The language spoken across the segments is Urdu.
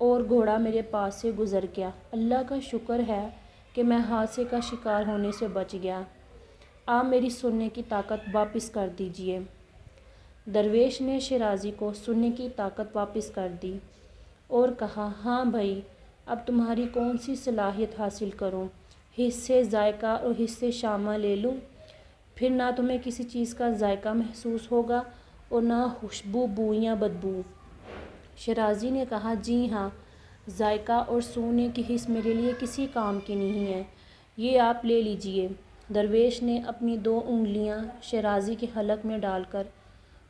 اور گھوڑا میرے پاس سے گزر گیا۔ اللہ کا شکر ہے کہ میں حادثے کا شکار ہونے سے بچ گیا۔ آپ میری سننے کی طاقت واپس کر دیجئے۔ درویش نے شیرازی کو سننے کی طاقت واپس کر دی اور کہا، ہاں بھائی، اب تمہاری کون سی صلاحیت حاصل کروں؟ حصے ذائقہ اور حصے شامہ لے لوں؟ پھر نہ تمہیں کسی چیز کا ذائقہ محسوس ہوگا اور نہ خوشبو، بو یا بدبو۔ شیرازی نے کہا، جی ہاں، ذائقہ اور سونگنے کی حس میرے لیے کسی کام کی نہیں ہے، یہ آپ لے لیجئے۔ درویش نے اپنی 2 انگلیاں شیرازی کے حلق میں ڈال کر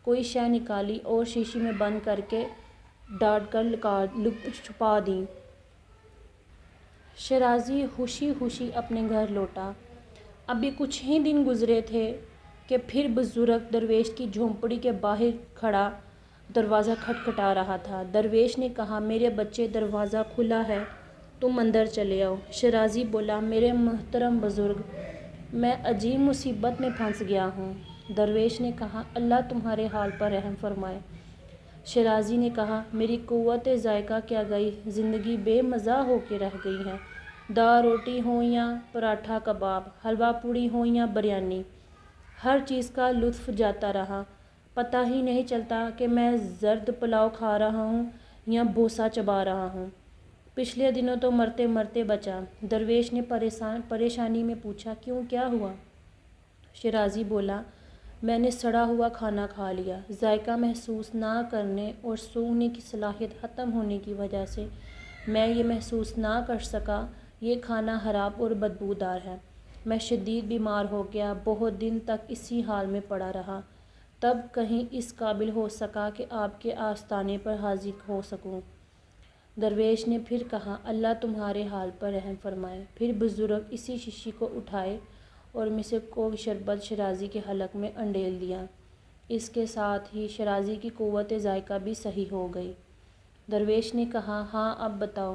کوئی شے نکالی اور شیشی میں بند کر کے ڈانٹ کر چھپا دیں۔ شیرازی خوشی خوشی اپنے گھر لوٹا۔ ابھی کچھ ہی دن گزرے تھے کہ پھر بزرگ درویش کی جھونپڑی کے باہر کھڑا دروازہ کھٹکھٹا رہا تھا۔ درویش نے کہا، میرے بچے، دروازہ کھلا ہے، تم اندر چلے آؤ۔ شیرازی بولا، میرے محترم بزرگ، میں عجیب مصیبت میں پھنس گیا ہوں۔ درویش نے کہا، اللہ تمہارے حال پر رحم فرمائے۔ شیرازی نے کہا، میری قوت ذائقہ کیا گئی، زندگی بے مزہ ہو کے رہ گئی ہے۔ دال روٹی ہو یا پراٹھا کباب، حلوہ پوڑی ہو یا بریانی، ہر چیز کا لطف جاتا رہا۔ پتہ ہی نہیں چلتا کہ میں زرد پلاؤ کھا رہا ہوں یا بوسہ چبا رہا ہوں۔ پچھلے دنوں تو مرتے مرتے بچا۔ درویش نے پریشانی میں پوچھا، کیوں، کیا ہوا؟ شیرازی بولا، میں نے سڑا ہوا کھانا کھا لیا۔ ذائقہ محسوس نہ کرنے اور سونگنے کی صلاحیت ختم ہونے کی وجہ سے میں یہ محسوس نہ کر سکا، یہ کھانا خراب اور بدبودار ہے۔ میں شدید بیمار ہو گیا، بہت دن تک اسی حال میں پڑا رہا، تب کہیں اس قابل ہو سکا کہ آپ کے آستانے پر حاضر ہو سکوں۔ درویش نے پھر کہا، اللہ تمہارے حال پر رحم فرمائے۔ پھر بزرگ اسی شیشی کو اٹھائے اور مسک کو شربت شیرازی کے حلق میں انڈیل دیا۔ اس کے ساتھ ہی شیرازی کی قوت ذائقہ بھی صحیح ہو گئی۔ درویش نے کہا، ہاں اب بتاؤ،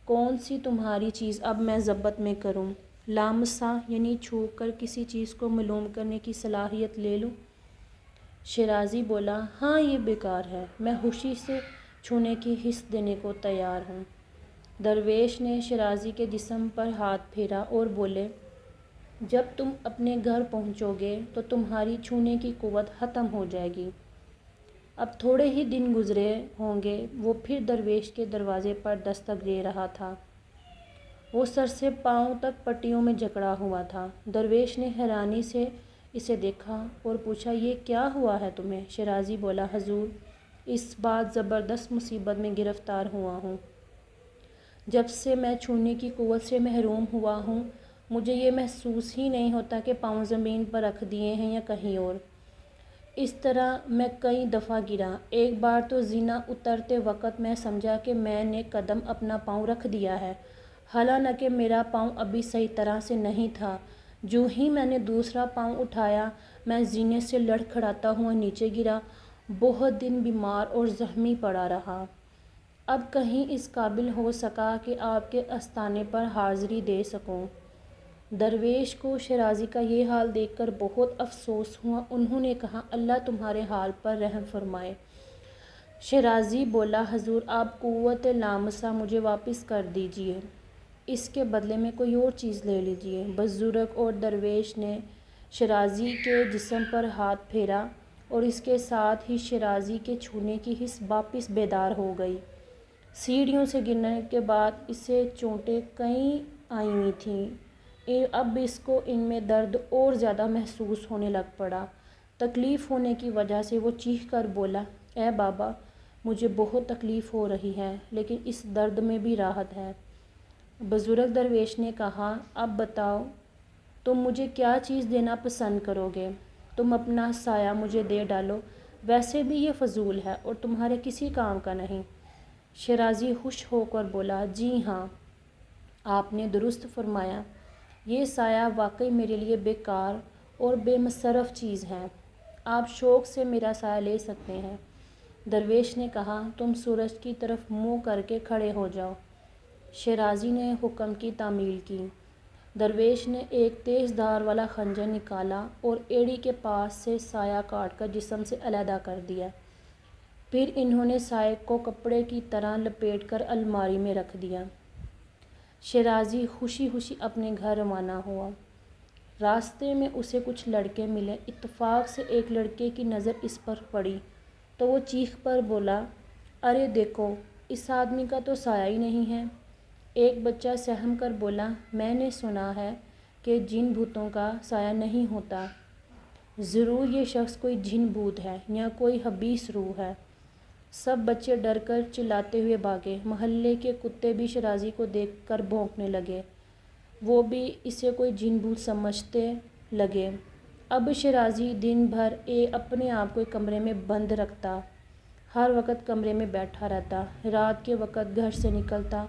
کون سی تمہاری چیز اب میں ضبط میں کروں؟ لامسہ یعنی چھو کر کسی چیز کو معلوم کرنے کی صلاحیت لے لوں؟ شیرازی بولا، ہاں یہ بیکار ہے، میں خوشی سے چھونے کی حس دینے کو تیار ہوں۔ درویش نے شیرازی کے جسم پر ہاتھ پھیرا اور بولے، جب تم اپنے گھر پہنچو گے تو تمہاری چھونے کی قوت ختم ہو جائے گی۔ اب تھوڑے ہی دن گزرے ہوں گے، وہ پھر درویش کے دروازے پر دستک دے رہا تھا۔ وہ سر سے پاؤں تک پٹیوں میں جکڑا ہوا تھا۔ درویش نے حیرانی سے اسے دیکھا اور پوچھا، یہ کیا ہوا ہے تمہیں؟ شیرازی بولا، حضور، اس بات زبردست مصیبت میں گرفتار ہوا ہوں۔ جب سے میں چھونے کی قوت سے محروم ہوا ہوں، مجھے یہ محسوس ہی نہیں ہوتا کہ پاؤں زمین پر رکھ دیے ہیں یا کہیں اور۔ اس طرح میں کئی دفعہ گرا۔ ایک بار تو زینہ اترتے وقت میں سمجھا کہ میں نے قدم اپنا پاؤں رکھ دیا ہے، حالانکہ میرا پاؤں ابھی صحیح طرح سے نہیں تھا۔ جو ہی میں نے دوسرا پاؤں اٹھایا، میں زینے سے لڑکھڑاتا ہوا نیچے گرا، بہت دن بیمار اور زخمی پڑا رہا۔ اب کہیں اس قابل ہو سکا کہ آپ کے آستانے پر حاضری دے سکوں۔ درویش کو شیرازی کا یہ حال دیکھ کر بہت افسوس ہوا۔ انہوں نے کہا، اللہ تمہارے حال پر رحم فرمائے۔ شیرازی بولا، حضور، آپ قوت لامسہ مجھے واپس کر دیجئے، اس کے بدلے میں کوئی اور چیز لے لیجئے۔ بزرگ اور درویش نے شیرازی کے جسم پر ہاتھ پھیرا اور اس کے ساتھ ہی شیرازی کے چھونے کی حس واپس بیدار ہو گئی۔ سیڑھیوں سے گرنے کے بعد اسے چوٹیں کئی آئی ہوئی تھیں۔ اب اس کو ان میں درد اور زیادہ محسوس ہونے لگ پڑا۔ تکلیف ہونے کی وجہ سے وہ چیخ کر بولا، اے بابا، مجھے بہت تکلیف ہو رہی ہے، لیکن اس درد میں بھی راحت ہے۔ بزرگ درویش نے کہا، اب بتاؤ، تم مجھے کیا چیز دینا پسند کرو گے؟ تم اپنا سایہ مجھے دے ڈالو، ویسے بھی یہ فضول ہے اور تمہارے کسی کام کا نہیں۔ شیرازی خوش ہو کر بولا، جی ہاں، آپ نے درست فرمایا، یہ سایہ واقعی میرے لیے بیکار اور بے مصرف چیز ہے، آپ شوق سے میرا سایہ لے سکتے ہیں۔ درویش نے کہا، تم سورج کی طرف منہ کر کے کھڑے ہو جاؤ۔ شیرازی نے حکم کی تعمیل کی۔ درویش نے ایک تیز دھار والا خنجر نکالا اور ایڑی کے پاس سے سایہ کاٹ کر جسم سے علیحدہ کر دیا۔ پھر انہوں نے سائے کو کپڑے کی طرح لپیٹ کر الماری میں رکھ دیا۔ شیرازی خوشی خوشی اپنے گھر روانہ ہوا۔ راستے میں اسے کچھ لڑکے ملے۔ اتفاق سے ایک لڑکے کی نظر اس پر پڑی تو وہ چیخ پر بولا، ارے دیکھو، اس آدمی کا تو سایہ ہی نہیں ہے۔ ایک بچہ سہم کر بولا، میں نے سنا ہے کہ جن بھوتوں کا سایہ نہیں ہوتا، ضرور یہ شخص کوئی جن بھوت ہے یا کوئی خبیث روح ہے۔ سب بچے ڈر کر چلاتے ہوئے بھاگے۔ محلے کے کتے بھی شیرازی کو دیکھ کر بھونکنے لگے۔ وہ بھی اسے کوئی جن بھوت سمجھتے لگے۔ اب شیرازی دن بھر اپنے آپ کو ایک کمرے میں بند رکھتا، ہر وقت کمرے میں بیٹھا رہتا، رات کے وقت گھر سے نکلتا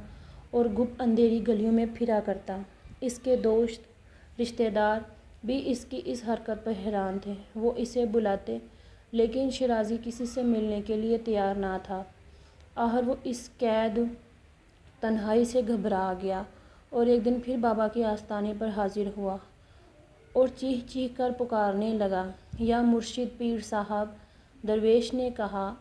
اور گپ اندھیری گلیوں میں پھرا کرتا۔ اس کے دوست رشتہ دار بھی اس کی اس حرکت پر حیران تھے۔ وہ اسے بلاتے لیکن شیرازی کسی سے ملنے کے لیے تیار نہ تھا۔ آخر وہ اس قید تنہائی سے گھبرا گیا اور ایک دن پھر بابا کے آستانے پر حاضر ہوا اور چیخ چیخ کر پکارنے لگا، یا مرشد پیر صاحب! درویش نے کہا،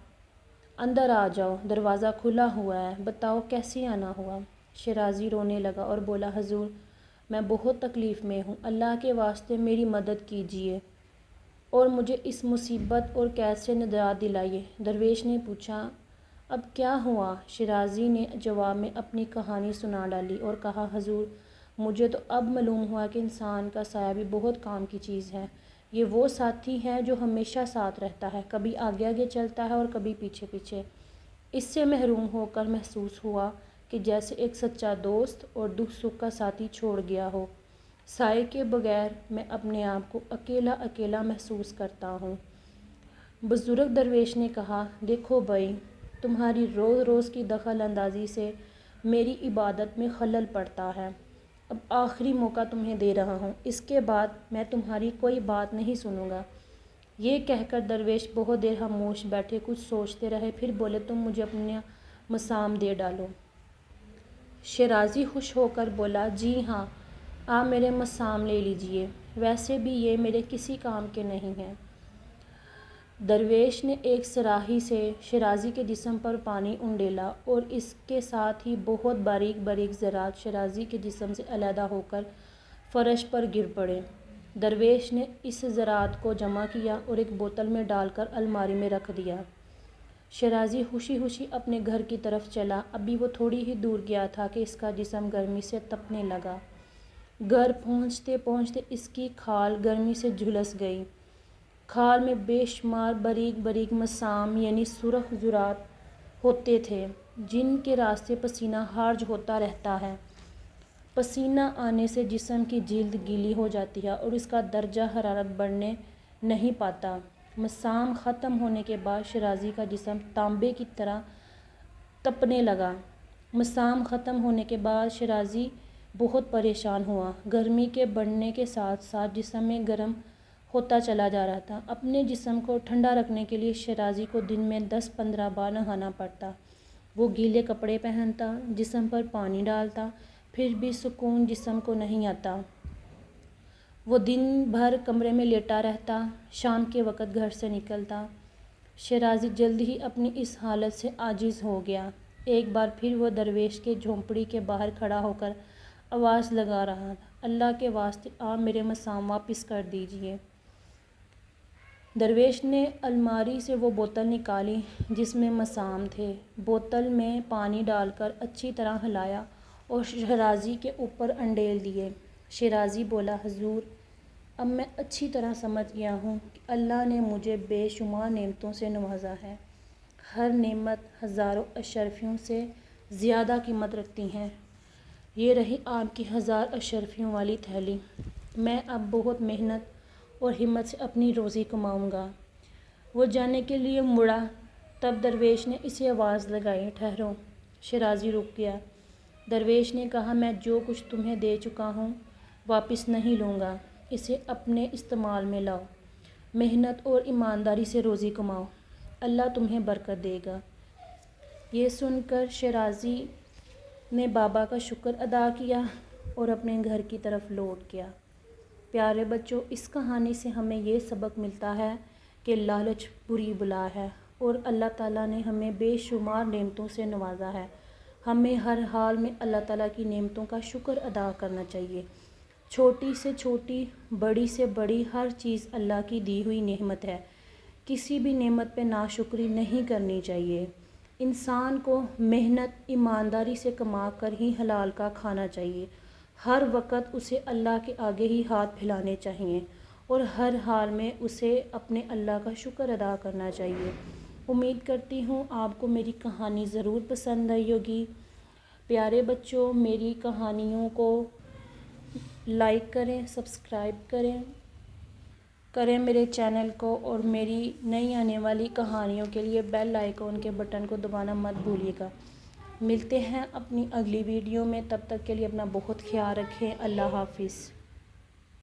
اندر آ جاؤ، دروازہ کھلا ہوا ہے، بتاؤ کیسے آنا ہوا؟ شیرازی رونے لگا اور بولا، حضور، میں بہت تکلیف میں ہوں، اللہ کے واسطے میری مدد کیجیے اور مجھے اس مصیبت اور قید سے نجات دلائیے۔ درویش نے پوچھا، اب کیا ہوا؟ شیرازی نے جواب میں اپنی کہانی سنا ڈالی اور کہا، حضور، مجھے تو اب معلوم ہوا کہ انسان کا سایہ بھی بہت کام کی چیز ہے۔ یہ وہ ساتھی ہے جو ہمیشہ ساتھ رہتا ہے، کبھی آگے آگے چلتا ہے اور کبھی پیچھے پیچھے۔ اس سے محروم ہو کر محسوس ہوا کہ جیسے ایک سچا دوست اور دکھ سکھ کا ساتھی چھوڑ گیا ہو۔ سائے کے بغیر میں اپنے آپ کو اکیلا اکیلا محسوس کرتا ہوں۔ بزرگ درویش نے کہا، دیکھو بھائی، تمہاری روز روز کی دخل اندازی سے میری عبادت میں خلل پڑتا ہے۔ اب آخری موقع تمہیں دے رہا ہوں، اس کے بعد میں تمہاری کوئی بات نہیں سنوں گا۔ یہ کہہ کر درویش بہت دیر خاموش بیٹھے، کچھ سوچتے رہے، پھر بولے، تم مجھے اپنا مسام دے ڈالو۔ شیرازی خوش ہو کر بولا، جی ہاں، آپ میرے مسام لے لیجئے، ویسے بھی یہ میرے کسی کام کے نہیں ہیں۔ درویش نے ایک صراحی سے شیرازی کے جسم پر پانی انڈیلا اور اس کے ساتھ ہی بہت باریک باریک ذرات شیرازی کے جسم سے علیحدہ ہو کر فرش پر گر پڑے۔ درویش نے اس ذرات کو جمع کیا اور ایک بوتل میں ڈال کر الماری میں رکھ دیا۔ شیرازی خوشی خوشی اپنے گھر کی طرف چلا۔ ابھی وہ تھوڑی ہی دور گیا تھا کہ اس کا جسم گرمی سے تپنے لگا۔ گھر پہنچتے پہنچتے اس کی کھال گرمی سے جھلس گئی۔ کھال میں بے شمار باریک باریک مسام یعنی سرخ ذرات ہوتے تھے، جن کے راستے پسینہ خارج ہوتا رہتا ہے۔ پسینہ آنے سے جسم کی جلد گیلی ہو جاتی ہے اور اس کا درجہ حرارت بڑھنے نہیں پاتا۔ مسام ختم ہونے کے بعد شیرازی کا جسم تانبے کی طرح تپنے لگا۔ مسام ختم ہونے کے بعد شیرازی بہت پریشان ہوا۔ گرمی کے بڑھنے کے ساتھ ساتھ جسم میں گرم ہوتا چلا جا رہا تھا۔ اپنے جسم کو ٹھنڈا رکھنے کے لیے شیرازی کو دن میں 10-15 بار نہانا پڑتا۔ وہ گیلے کپڑے پہنتا، جسم پر پانی ڈالتا، پھر بھی سکون جسم کو نہیں آتا۔ وہ دن بھر کمرے میں لیٹا رہتا، شام کے وقت گھر سے نکلتا۔ شیرازی جلد ہی اپنی اس حالت سے عاجز ہو گیا۔ ایک بار پھر وہ درویش کے جھونپڑی کے باہر کھڑا ہو کر آواز لگا رہا تھا، اللہ کے واسطے آپ میرے مسام واپس کر دیجئے۔ درویش نے الماری سے وہ بوتل نکالی جس میں مسام تھے۔ بوتل میں پانی ڈال کر اچھی طرح ہلایا اور شیرازی کے اوپر انڈیل دیے۔ شیرازی بولا، حضور، اب میں اچھی طرح سمجھ گیا ہوں کہ اللہ نے مجھے بے شمار نعمتوں سے نوازا ہے۔ ہر نعمت ہزاروں اشرفیوں سے زیادہ قیمت رکھتی ہے۔ یہ رہی آپ کی 1000 اشرفیوں والی تھیلی۔ میں اب بہت محنت اور ہمت سے اپنی روزی کماؤں گا۔ وہ جانے کے لیے مڑا، تب درویش نے اسے آواز لگائی، ٹھہرو۔ شیرازی رک گیا۔ درویش نے کہا، میں جو کچھ تمہیں دے چکا ہوں واپس نہیں لوں گا، اسے اپنے استعمال میں لاؤ، محنت اور ایمانداری سے روزی کماؤ، اللہ تمہیں برکت دے گا۔ یہ سن کر شیرازی نے بابا کا شکر ادا کیا اور اپنے گھر کی طرف لوٹ گیا۔ پیارے بچوں، اس کہانی سے ہمیں یہ سبق ملتا ہے کہ لالچ بری بلا ہے اور اللہ تعالیٰ نے ہمیں بے شمار نعمتوں سے نوازا ہے۔ ہمیں ہر حال میں اللہ تعالیٰ کی نعمتوں کا شکر ادا کرنا چاہیے۔ چھوٹی سے چھوٹی، بڑی سے بڑی ہر چیز اللہ کی دی ہوئی نعمت ہے۔ کسی بھی نعمت پہ ناشکری نہیں کرنی چاہیے۔ انسان کو محنت ایمانداری سے کما کر ہی حلال کا کھانا چاہیے۔ ہر وقت اسے اللہ کے آگے ہی ہاتھ پھیلانے چاہیے اور ہر حال میں اسے اپنے اللہ کا شکر ادا کرنا چاہیے۔ امید کرتی ہوں آپ کو میری کہانی ضرور پسند آئی ہوگی۔ پیارے بچوں، میری کہانیوں کو لائک کریں، سبسکرائب کریں میرے چینل کو، اور میری نئی آنے والی کہانیوں کے لیے بیل آئیکن کے بٹن کو دبانا مت بھولیے گا۔ ملتے ہیں اپنی اگلی ویڈیو میں، تب تک کے لیے اپنا بہت خیال رکھیں۔ اللہ حافظ۔